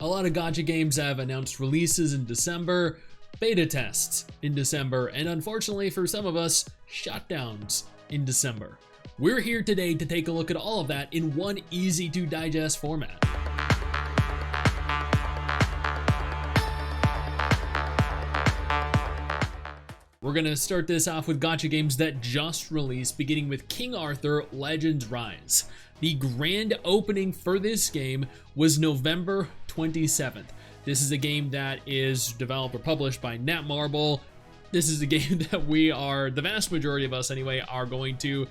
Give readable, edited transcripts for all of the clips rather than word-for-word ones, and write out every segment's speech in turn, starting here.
A lot of gacha games have announced releases in December, beta tests in December, and unfortunately for some of us, shutdowns in December. We're here today to take a look at all of that in one easy to digest format. We're gonna start this off with gacha games that just released, beginning with King Arthur Legends Rise. The grand opening for this game was November 27th. This is a game that is developed or published by Netmarble. This is a game that we are, the vast majority of us anyway, are going to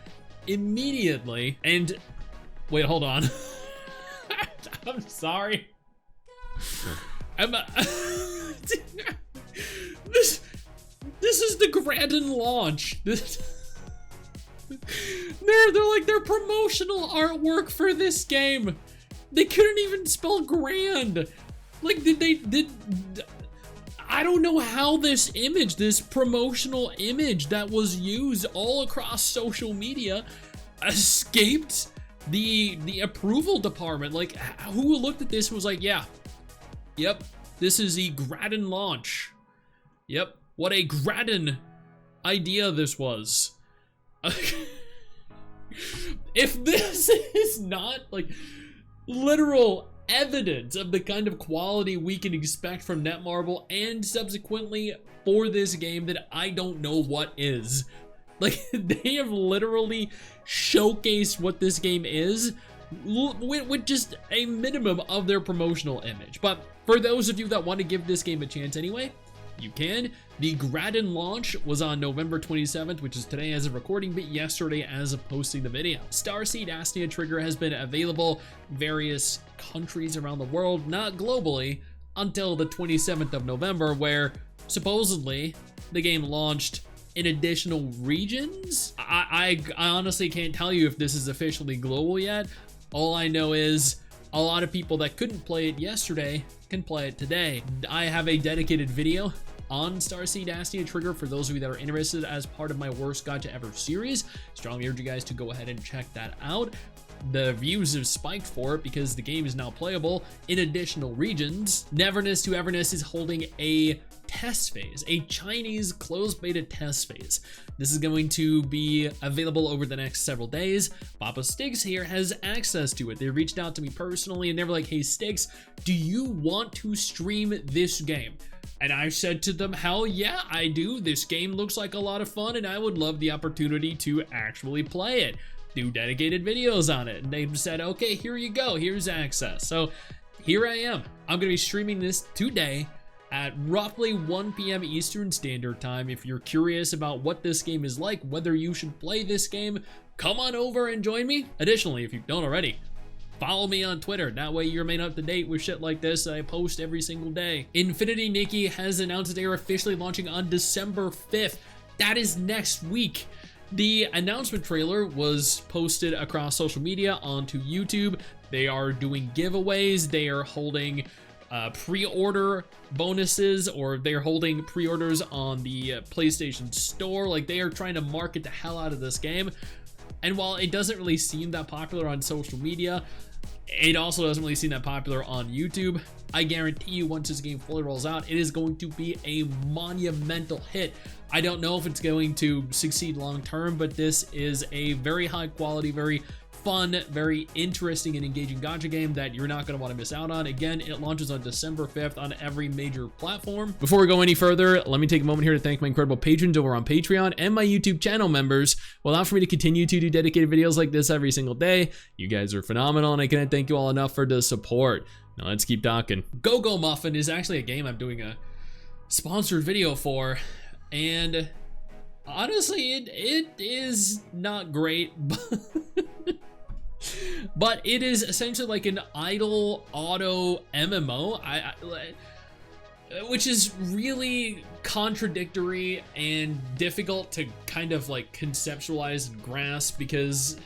immediately, and wait, hold on. I'm sorry. This is the grand launch. They're like their promotional artwork for this game. They couldn't even spell grand. Like I don't know how this image, this promotional image that was used all across social media, escaped the approval department. Like, who looked at this and was like, yeah, yep, this is the Graden launch. Yep, what a Graden idea this was. If this is not like literal evidence of the kind of quality we can expect from Netmarble and subsequently for this game, that I don't know what is. Like, they have literally showcased what this game is with just a minimum of their promotional image. But for those of you that want to give this game a chance anyway, you can. The Graden launch was on November 27th, which is today as of recording, but yesterday as of posting the video. Starseed Asnia Trigger has been available in various countries around the world, not globally, until the 27th of November, where supposedly the game launched in additional regions. I honestly can't tell you if this is officially global yet. All I know is a lot of people that couldn't play it yesterday can play it today. I have a dedicated video on Starseed Asnia Trigger for those of you that are interested as part of my Worst Gacha Ever series. Strongly urge you guys to go ahead and check that out. The views have spiked for it because the game is now playable in additional regions. Neverness to Everness is holding a test phase, a Chinese closed beta test phase. This is going to be available over the next several days. Papa Stix here has access to it. They reached out to me personally and they were like, hey Stix, do you want to stream this game? And I said to them, hell yeah, I do. This game looks like a lot of fun and I would love the opportunity to actually play it, do dedicated videos on it. And they said, okay, here you go, here's access. So here I am. I'm gonna be streaming this today at roughly 1 p.m. Eastern Standard Time. If you're curious about what this game is like, whether you should play this game, come on over and join me. Additionally, if you don't already, follow me on Twitter. That way you're made up to date with shit like this that I post every single day. Infinity Nikki has announced that they are officially launching on December 5th. That is next week. The announcement trailer was posted across social media onto YouTube. They are doing giveaways. They are holding pre-order bonuses, or they're holding pre-orders on the PlayStation Store. Like, they are trying to market the hell out of this game. And while it doesn't really seem that popular on social media, it also doesn't really seem that popular on YouTube. I guarantee you once this game fully rolls out, it is going to be a monumental hit. I don't know if it's going to succeed long term, but this is a very high quality, very fun, very interesting and engaging gacha game that you're not going to want to miss out on. Again, it launches on December 5th on every major platform. Before we go any further, let me take a moment here to thank my incredible patrons over on Patreon and my YouTube channel members who allow for me to continue to do dedicated videos like this every single day. You guys are phenomenal and I can't thank you all enough for the support. Now let's keep talking. Go-Go Muffin is actually a game I'm doing a sponsored video for, and honestly it is not great, but it is essentially like an idle auto MMO, which is really contradictory and difficult to kind of like conceptualize and grasp, because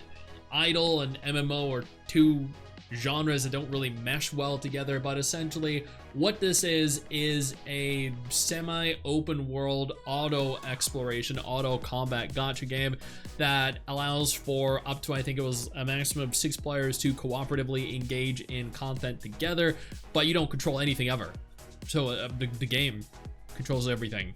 idle and MMO are two genres that don't really mesh well together, but essentially what this is a semi-open world auto exploration, auto combat gacha game that allows for up to, I think it was a maximum of 6 players to cooperatively engage in content together, but you don't control anything ever. So the game controls everything.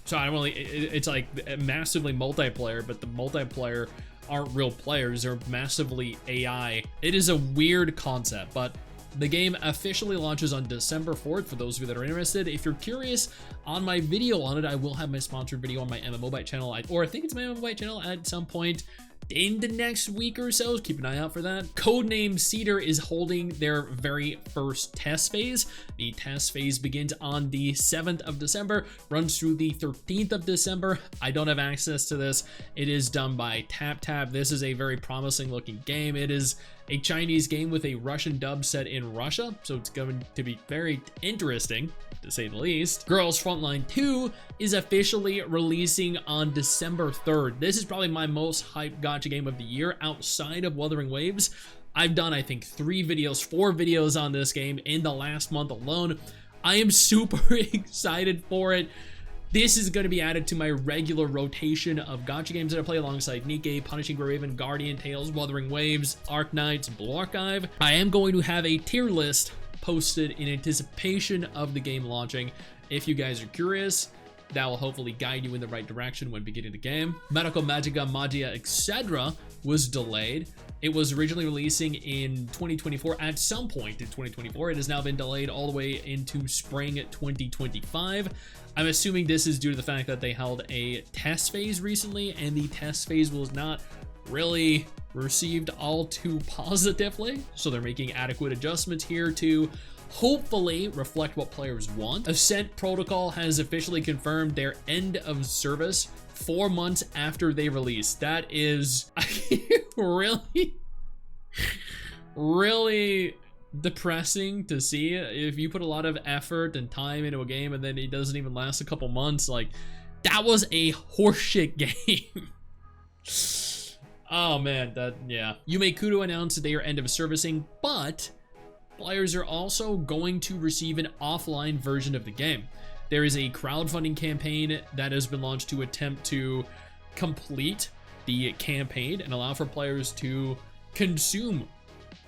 So I don't really, it's like massively multiplayer, but the multiplayer aren't real players, they're massively AI. It is a weird concept, but the game officially launches on December 4th for those of you that are interested. If you're curious on my video on it, I will have my sponsored video on my MMO Byte channel, or I think it's my MMO Byte channel at some point in the next week or so. Keep an eye out for that. Codename Cedar is holding their very first test phase. The test phase begins on the 7th of December, runs through the 13th of December. I don't have access to this. It is done by TapTap. This is a very promising looking game. It is a Chinese game with a Russian dub set in Russia, so it's going to be very interesting, to say the least. Girls Frontline 2 is officially releasing on December 3rd. This is probably my most hyped gacha game of the year outside of Wuthering Waves. I've done, I think, 4 videos on this game in the last month alone. I am super excited for it. This is going to be added to my regular rotation of gacha games that I play alongside Nikke, Punishing Grey Raven, Guardian Tales, Wuthering Waves, Arknights, Blue Archive. I am going to have a tier list posted in anticipation of the game launching. If you guys are curious, that will hopefully guide you in the right direction when beginning the game. Medical Magica Magia etc. was delayed. It was originally releasing in 2024, at some point in 2024. It has now been delayed all the way into spring 2025. I'm assuming this is due to the fact that they held a test phase recently, and the test phase was not really received all too positively. So they're making adequate adjustments here to hopefully reflect what players want. Ascent Protocol has officially confirmed their end of service 4 months after they released. That is really depressing to see. If you put a lot of effort and time into a game and then it doesn't even last a couple months, like, that was a horseshit game. Oh man, yeah. Yume Kudo announced that they are end of servicing, but players are also going to receive an offline version of the game. There is a crowdfunding campaign that has been launched to attempt to complete the campaign and allow for players to consume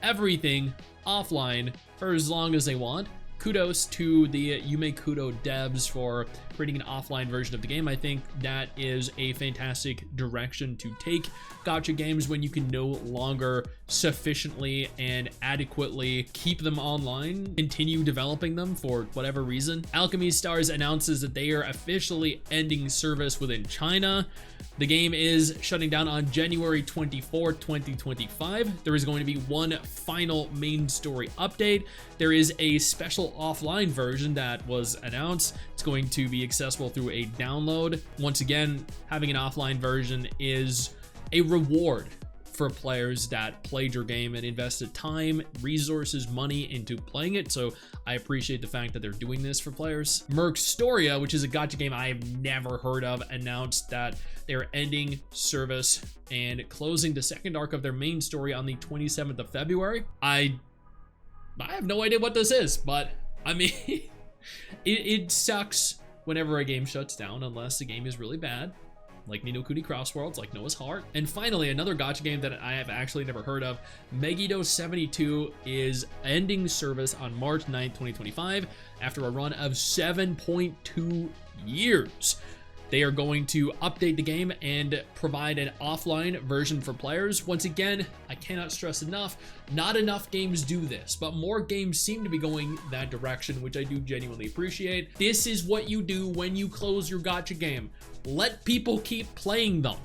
everything offline for as long as they want. Kudos to the Yume Kudo devs for creating an offline version of the game. I think that is a fantastic direction to take gacha games when you can no longer sufficiently and adequately keep them online, continue developing them for whatever reason. Alchemy Stars announces that they are officially ending service within China. The game is shutting down on January 24th, 2025. There is going to be one final main story update. There is a special offline version that was announced. It's going to be accessible through a download. Once again, having an offline version is a reward for players that played your game and invested time, resources, money into playing it. So I appreciate the fact that they're doing this for players. Mercstoria, which is a gacha game I have never heard of, announced that they're ending service and closing the second arc of their main story on the 27th of February. I have no idea what this is, but I mean, it sucks whenever a game shuts down unless the game is really bad, like Ni no Kuni Cross Worlds, like Noah's Heart. And finally, another gacha game that I have actually never heard of, Megiddo 72, is ending service on March 9th, 2025, after a run of 7.2 years. They are going to update the game and provide an offline version for players. Once again, I cannot stress enough, not enough games do this, but more games seem to be going that direction, which I do genuinely appreciate. This is what you do when you close your gacha game. Let people keep playing them.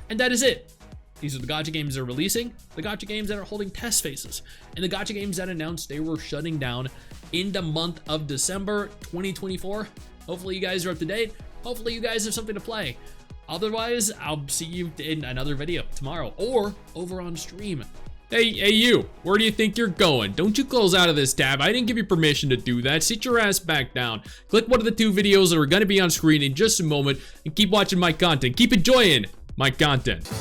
And that is it. These are the gacha games they're releasing, the gacha games that are holding test phases, and the gacha games that announced they were shutting down in the month of December 2024. Hopefully you guys are up to date. Hopefully you guys have something to play. Otherwise, I'll see you in another video tomorrow or over on stream. Hey you, where do you think you're going? Don't you close out of this tab. I didn't give you permission to do that. Sit your ass back down. Click one of the 2 videos that are going to be on screen in just a moment and keep watching my content. Keep enjoying my content.